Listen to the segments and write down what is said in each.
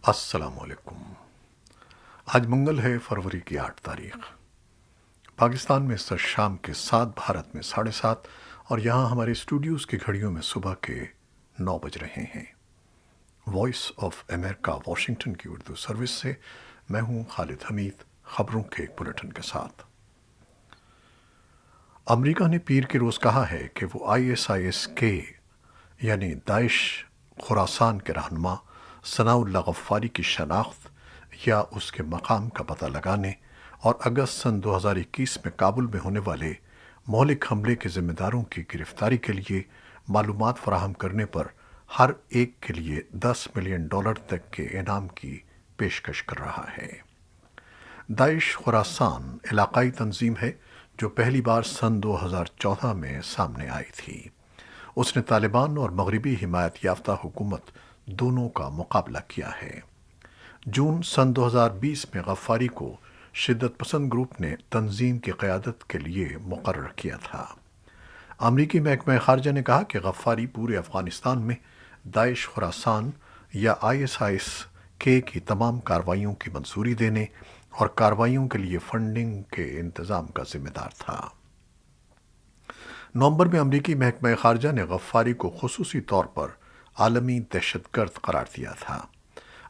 السلام علیکم۔ آج منگل ہے، فروری کی 8 تاریخ۔ پاکستان میں اس وقت شام کے 7، بھارت میں 7:30، اور یہاں ہمارے اسٹوڈیوز کی گھڑیوں میں صبح کے 9 بج رہے ہیں۔ وائس آف امریکہ واشنگٹن کی اردو سروس سے میں ہوں خالد حمید، خبروں کے ایک بلیٹن کے ساتھ۔ امریکہ نے پیر کے روز کہا ہے کہ وہ ISIS کے یعنی داعش خراسان کے رہنما ثناء اللہ غفاری کی شناخت یا اس کے مقام کا پتہ لگانے اور اگست سن 2021 میں کابل میں ہونے والے مہلک حملے کے ذمہ داروں کی گرفتاری کے لیے معلومات فراہم کرنے پر ہر ایک کے لیے $10 ملین تک کے انعام کی پیشکش کر رہا ہے۔ داعش خراسان علاقائی تنظیم ہے جو پہلی بار سن 2014 میں سامنے آئی تھی۔ اس نے طالبان اور مغربی حمایت یافتہ حکومت دونوں کا مقابلہ کیا ہے۔ جون سن 2020 میں غفاری کو شدت پسند گروپ نے تنظیم کی قیادت کے لیے مقرر کیا تھا۔ امریکی محکمہ خارجہ نے کہا کہ غفاری پورے افغانستان میں داعش خراسان یا ISIS کی تمام کارروائیوں کی منظوری دینے اور کارروائیوں کے لیے فنڈنگ کے انتظام کا ذمہ دار تھا۔ نومبر میں امریکی محکمہ خارجہ نے غفاری کو خصوصی طور پر عالمی دہشت گرد قرار دیا تھا۔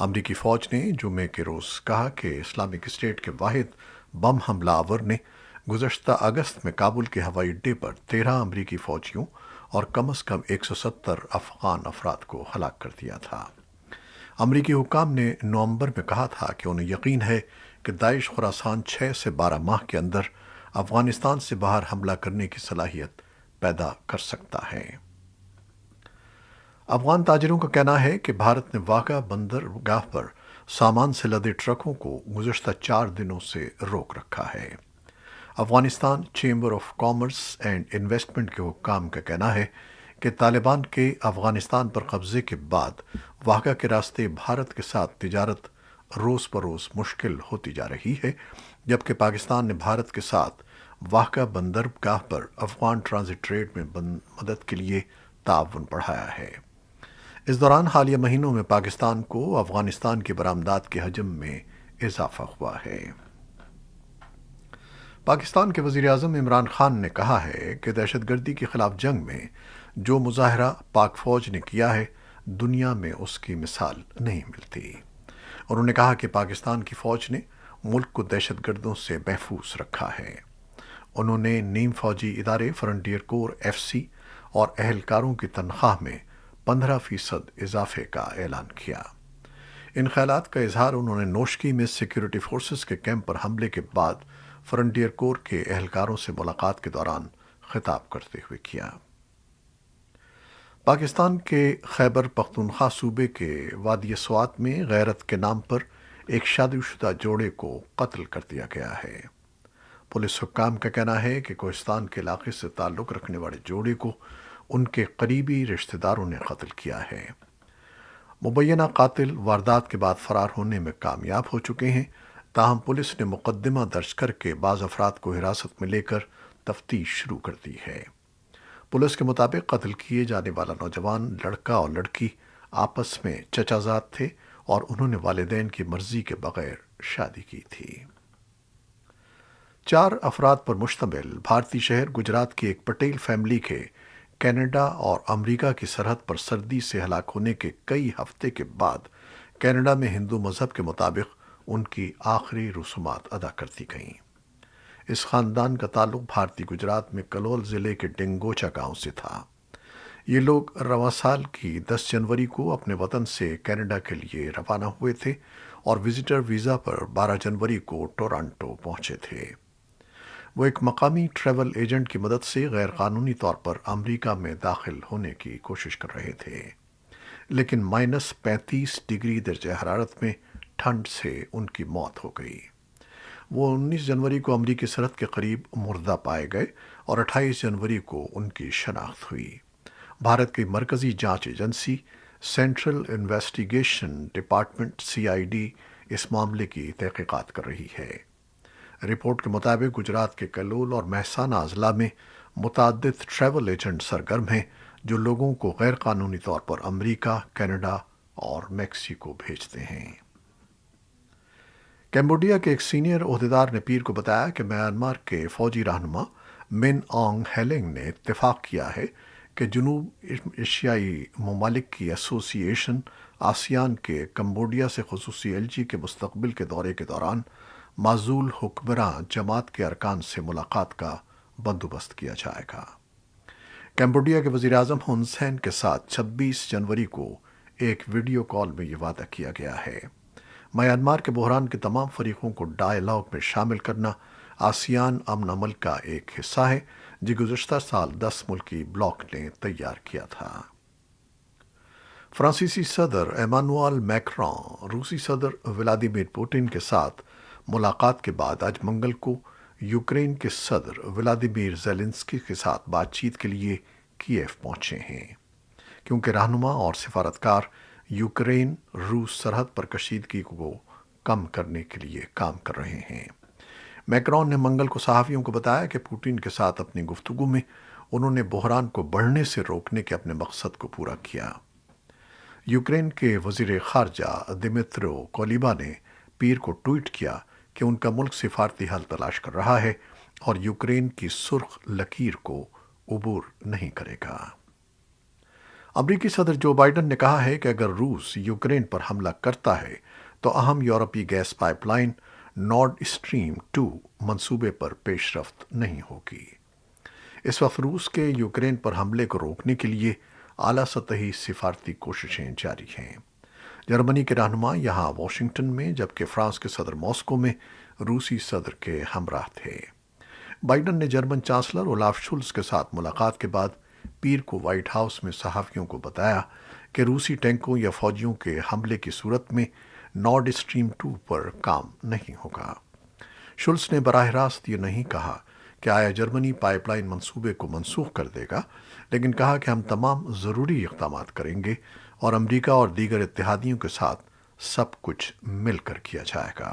امریکی فوج نے جمعے کے روز کہا کہ اسلامک اسٹیٹ کے واحد بم حملہ آور نے گزشتہ اگست میں کابل کے ہوائی اڈے پر 13 امریکی فوجیوں اور کم از کم 170 افغان افراد کو ہلاک کر دیا تھا۔ امریکی حکام نے نومبر میں کہا تھا کہ انہیں یقین ہے کہ داعش خراسان 6 سے 12 ماہ کے اندر افغانستان سے باہر حملہ کرنے کی صلاحیت پیدا کر سکتا ہے۔ افغان تاجروں کا کہنا ہے کہ بھارت نے واقع بندرگاہ پر سامان سے لدے ٹرکوں کو گزشتہ 4 دنوں سے روک رکھا ہے۔ Afghanistan chamber of commerce and investment کے حکام کا کہنا ہے کہ طالبان کے افغانستان پر قبضے کے بعد واقع کے راستے بھارت کے ساتھ تجارت روز بروز مشکل ہوتی جا رہی ہے، جبکہ پاکستان نے بھارت کے ساتھ واقع بندرگاہ پر افغان ٹرانزٹ ٹریڈ میں مدد کے لیے تعاون بڑھایا ہے۔ اس دوران حالیہ مہینوں میں پاکستان کو افغانستان کی برآمدات کے حجم میں اضافہ ہوا ہے۔ پاکستان کے وزیر اعظم عمران خان نے کہا ہے کہ دہشت گردی کے خلاف جنگ میں جو مظاہرہ پاک فوج نے کیا ہے، دنیا میں اس کی مثال نہیں ملتی۔ انہوں نے کہا کہ پاکستان کی فوج نے ملک کو دہشت گردوں سے محفوظ رکھا ہے۔ انہوں نے نیم فوجی ادارے فرنٹیئر کور FC اور اہلکاروں کی تنخواہ میں 15% اضافے کا اعلان کیا۔ ان خیالات کا اظہار انہوں نے نوشکی میں سیکیورٹی فورسز کے کیمپ پر حملے کے بعد فرنٹیئر کور کے اہلکاروں سے ملاقات کے دوران خطاب کرتے ہوئے کیا۔ پاکستان کے خیبر پختونخوا صوبے کے وادی سوات میں غیرت کے نام پر ایک شادی شدہ جوڑے کو قتل کر دیا گیا ہے۔ پولیس حکام کا کہنا ہے کہ کوہستان کے علاقے سے تعلق رکھنے والے جوڑے کو ان کے قریبی رشتہ داروں نے قتل کیا ہے۔ مبینہ قاتل واردات کے بعد فرار ہونے میں کامیاب ہو چکے ہیں، تاہم پولیس نے مقدمہ درج کر کے بعض افراد کو حراست میں لے کر تفتیش شروع کر دی ہے۔ پولیس کے مطابق قتل کیے جانے والا نوجوان لڑکا اور لڑکی آپس میں چچا زاد تھے اور انہوں نے والدین کی مرضی کے بغیر شادی کی تھی۔ 4 افراد پر مشتمل بھارتی شہر گجرات کی ایک پٹیل فیملی کے کینیڈا اور امریکہ کی سرحد پر سردی سے ہلاک ہونے کے کئی ہفتے کے بعد کینیڈا میں ہندو مذہب کے مطابق ان کی آخری رسومات ادا کر دی گئیں۔ اس خاندان کا تعلق بھارتی گجرات میں کلول ضلع کے ڈنگوچا گاؤں سے تھا۔ یہ لوگ رواں سال کی 10 جنوری کو اپنے وطن سے کینیڈا کے لیے روانہ ہوئے تھے اور وزٹر ویزا پر 12 جنوری کو ٹورانٹو پہنچے تھے۔ وہ ایک مقامی ٹریول ایجنٹ کی مدد سے غیر قانونی طور پر امریکہ میں داخل ہونے کی کوشش کر رہے تھے، لیکن -35 ڈگری درجہ حرارت میں ٹھنڈ سے ان کی موت ہو گئی۔ وہ 19 جنوری کو امریکی سرحد کے قریب مردہ پائے گئے اور 28 جنوری کو ان کی شناخت ہوئی۔ بھارت کی مرکزی جانچ agency central investigation department CID اس معاملے کی تحقیقات کر رہی ہے۔ رپورٹ کے مطابق گجرات کے کلول اور مہسانہ اضلاع میں متعدد ٹریول ایجنٹ سرگرم ہیں جو لوگوں کو غیر قانونی طور پر امریکہ، کینیڈا اور میکسیکو بھیجتے ہیں۔ کمبوڈیا کے ایک سینئر عہدیدار نے پیر کو بتایا کہ میانمار کے فوجی رہنما من آنگ ہیلنگ نے اتفاق کیا ہے کہ جنوب ایشیائی ممالک کی ایسوسی ایشن آسیان کے کمبوڈیا سے خصوصی ایل جی کے مستقبل کے دورے کے دوران معزول حکمراں جماعت کے ارکان سے ملاقات کا بندوبست کیا جائے گا۔ کمبوڈیا کے وزیر اعظم ہن سین کے ساتھ 26 جنوری کو ایک ویڈیو کال میں یہ وعدہ کیا گیا ہے۔ میانمار کے بحران کے تمام فریقوں کو ڈائیلاگ میں شامل کرنا آسیان امن عمل کا ایک حصہ ہے جو گزشتہ سال 10 ملکی بلاک نے تیار کیا تھا۔ فرانسیسی صدر ایمانوئل میکرون روسی صدر ولادیمیر پوٹن کے ساتھ ملاقات کے بعد آج منگل کو یوکرین کے صدر ولادیمیر زیلنسکی کے ساتھ بات چیت کے لیے کیف پہنچے ہیں، کیونکہ رہنما اور سفارتکار یوکرین روس سرحد پر کشیدگی کو کم کرنے کے لیے کام کر رہے ہیں۔ میکرون نے منگل کو صحافیوں کو بتایا کہ پوٹن کے ساتھ اپنی گفتگو میں انہوں نے بحران کو بڑھنے سے روکنے کے اپنے مقصد کو پورا کیا۔ یوکرین کے وزیر خارجہ دمیترو کولیبا نے پیر کو ٹویٹ کیا کہ ان کا ملک سفارتی حل تلاش کر رہا ہے اور یوکرین کی سرخ لکیر کو عبور نہیں کرے گا۔ امریکی صدر جو بائیڈن نے کہا ہے کہ اگر روس یوکرین پر حملہ کرتا ہے تو اہم یورپی گیس پائپ لائن نارڈ اسٹریم 2 منصوبے پر پیش رفت نہیں ہوگی۔ اس وقت روس کے یوکرین پر حملے کو روکنے کے لیے اعلیٰ سطحی سفارتی کوششیں جاری ہیں۔ جرمنی کے رہنما یہاں واشنگٹن میں جبکہ فرانس کے صدر ماسکو میں روسی صدر کے ہمراہ تھے۔ بائیڈن نے جرمن چانسلر اولاف شولز کے ساتھ ملاقات کے بعد پیر کو وائٹ ہاؤس میں صحافیوں کو بتایا کہ روسی ٹینکوں یا فوجیوں کے حملے کی صورت میں نارڈ اسٹریم 2 پر کام نہیں ہوگا۔ شولز نے براہ راست یہ نہیں کہا کہ آیا جرمنی پائپ لائن منصوبے کو منسوخ کر دے گا، لیکن کہا کہ ہم تمام ضروری اقدامات کریں گے اور امریکہ اور دیگر اتحادیوں کے ساتھ سب کچھ مل کر کیا جائے گا۔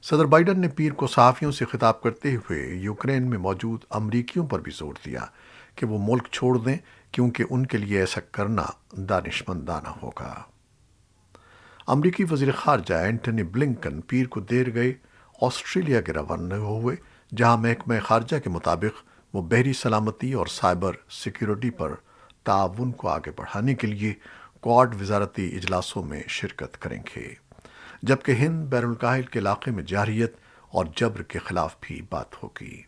صدر بائیڈن نے پیر کو صحافیوں سے خطاب کرتے ہوئے یوکرین میں موجود امریکیوں پر بھی زور دیا کہ وہ ملک چھوڑ دیں کیونکہ ان کے لیے ایسا کرنا دانشمندانہ ہوگا۔ امریکی وزیر خارجہ اینٹنی بلنکن پیر کو دیر گئے آسٹریلیا کے روانہ ہوئے، جہاں محکمہ خارجہ کے مطابق وہ بحری سلامتی اور سائبر سیکیورٹی پر تعاون کو آگے بڑھانے کے لیے کوڈ وزارتی اجلاسوں میں شرکت کریں گے، جبکہ ہند بحر الکاہل کے علاقے میں جارحیت اور جبر کے خلاف بھی بات ہوگی۔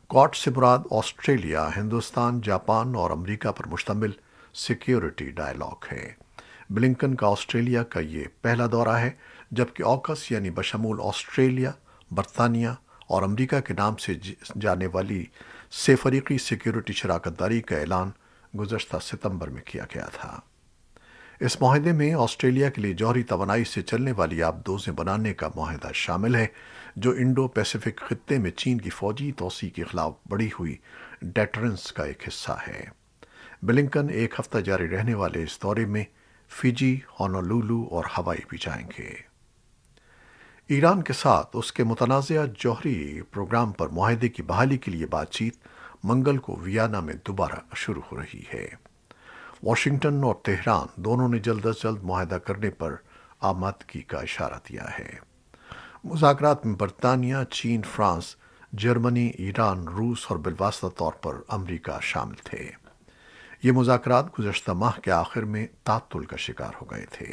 کوڈ سے مراد آسٹریلیا، ہندوستان، جاپان اور امریکہ پر مشتمل سیکیورٹی ڈائیلاگ ہے۔ بلنکن کا آسٹریلیا کا یہ پہلا دورہ ہے، جبکہ آکس یعنی بشمول آسٹریلیا، برطانیہ اور امریکہ کے نام سے جانے والی سے فریقی سیکیورٹی شراکت داری کا اعلان گزشتہ ستمبر میں کیا گیا تھا۔ اس معاہدے میں آسٹریلیا کے لیے جوہری توانائی سے چلنے والی آبدوزیں بنانے کا معاہدہ شامل ہے، جو انڈو پیسیفک خطے میں چین کی فوجی توسیع کے خلاف بڑھی ہوئی ڈیٹرنس کا ایک حصہ ہے۔ بلنکن ایک ہفتہ جاری رہنے والے اس دورے میں فجی، ہونولولو اور ہوائی بھی جائیں گے۔ ایران کے ساتھ اس کے متنازع جوہری پروگرام پر معاہدے کی بحالی کے لیے بات چیت منگل کو ویانا میں دوبارہ شروع ہو رہی ہے۔ واشنگٹن اور تہران دونوں نے جلد از جلد معاہدہ کرنے پر آمادگی کا اشارہ دیا ہے۔ مذاکرات میں برطانیہ، چین، فرانس، جرمنی، ایران، روس اور بالواسطہ طور پر امریکہ شامل تھے۔ یہ مذاکرات گزشتہ ماہ کے آخر میں تعطل کا شکار ہو گئے تھے۔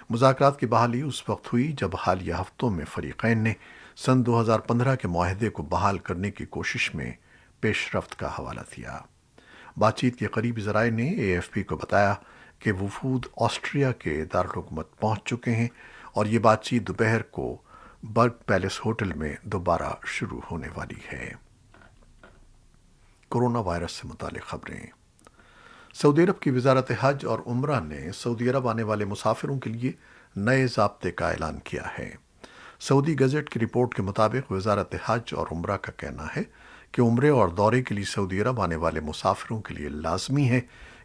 مذاکرات کی بحالی اس وقت ہوئی جب حالیہ ہفتوں میں فریقین نے سن 2015 کے معاہدے کو بحال کرنے کی کوشش میں پیش رفت کا حوالہ دیا۔ بات چیت کے قریبی ذرائع نے اے ایف پی کو بتایا کہ وفود آسٹریا کے دارالحکومت پہنچ چکے ہیں اور یہ بات چیت دوپہر کو برگ پیلس ہوٹل میں دوبارہ شروع ہونے والی ہے۔ کورونا وائرس سے متعلق خبریں۔ سعودی عرب کی وزارت حج اور عمرہ نے سعودی عرب آنے والے مسافروں کے لیے نئے ضابطے کا اعلان کیا ہے۔ سعودی گزٹ کی رپورٹ کے مطابق وزارت حج اور عمرہ کا کہنا ہے کہ عمرے اور دورے کے لیے سعودی عرب آنے والے مسافروں کے لیے لازمی ہے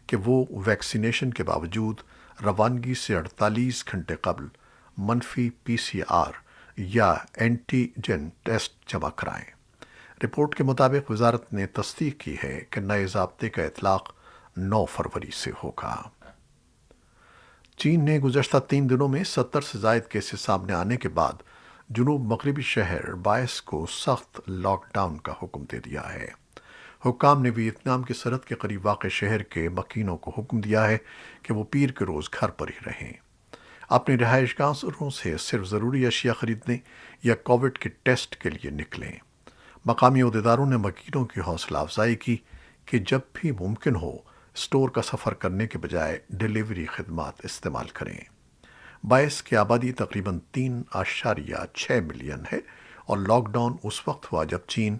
کہ وہ ویکسینیشن کے باوجود روانگی سے 48 گھنٹے قبل منفی PCR یا اینٹیجن ٹیسٹ جمع کرائیں۔ رپورٹ کے مطابق وزارت نے تصدیق کی ہے کہ نئے ضابطے کا اطلاق 9 فروری سے ہوگا۔ چین نے گزشتہ 3 دنوں میں 70 سے زائد کیسز سامنے آنے کے بعد جنوب مغربی شہر بائس کو سخت لاک ڈاؤن کا حکم دے دیا ہے۔ حکام نے ویتنام کی سرحد کے قریب واقع شہر کے مکینوں کو حکم دیا ہے کہ وہ پیر کے روز گھر پر ہی رہیں، اپنی رہائش گاہوں سے صرف ضروری اشیاء خریدنے یا کووڈ کے ٹیسٹ کے لیے نکلیں۔ مقامی عہدیداروں نے مکینوں کی حوصلہ افزائی کی کہ جب بھی ممکن ہو اسٹور کا سفر کرنے کے بجائے ڈیلیوری خدمات استعمال کریں۔ بائس کی آبادی تقریباً 3.6 ملین ہے اور لاک ڈاؤن اس وقت ہوا جب چین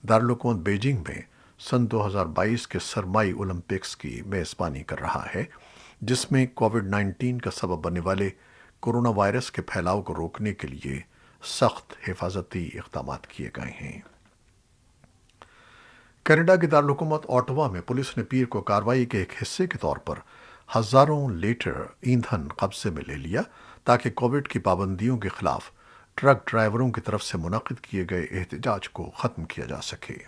دارالحکومت بیجنگ میں سن 2022 کے سرمائی اولمپکس کی میزبانی کر رہا ہے، جس میں کووڈ 19 کا سبب بننے والے کورونا وائرس کے پھیلاؤ کو روکنے کے لیے سخت حفاظتی اقدامات کیے گئے ہیں۔ کینیڈا کے دارالحکومت اوٹوا میں پولیس نے پیر کو کارروائی کے ایک حصے کے طور پر ہزاروں لیٹر ایندھن قبضے میں لے لیا تاکہ کووڈ کی پابندیوں کے خلاف ٹرک ڈرائیوروں کی طرف سے منعقد کیے گئے احتجاج کو ختم کیا جا سکے۔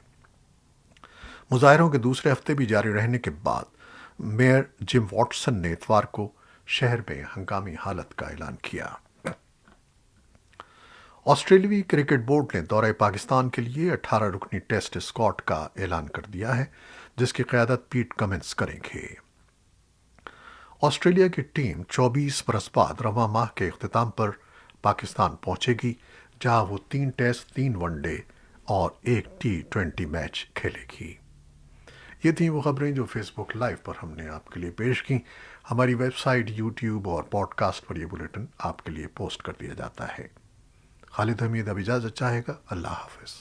مظاہروں کے دوسرے ہفتے بھی جاری رہنے کے بعد میئر جم واٹسن نے اتوار کو شہر میں ہنگامی حالت کا اعلان کیا۔ آسٹریلوی کرکٹ بورڈ نے دورہ پاکستان کے لیے 18 رکنی ٹیسٹ اسکواڈ کا اعلان کر دیا ہے، جس کی قیادت پیٹ کمنس کریں گے۔ آسٹریلیا کی ٹیم 24 برس بعد رواں ماہ کے اختتام پر پاکستان پہنچے گی، جہاں وہ 3 ٹیسٹ، 3 ون ڈے اور 1 T20 میچ کھیلے گی۔ یہ تھیں وہ خبریں جو فیس بک لائیو پر ہم نے آپ کے لیے پیش کی۔ ہماری ویب سائٹ، یوٹیوب اور پوڈ کاسٹ پر یہ بلیٹن آپ کے لیے پوسٹ کر دیا جاتا ہے۔ خالد حمید اب اجازت چاہے گا۔ اللہ حافظ۔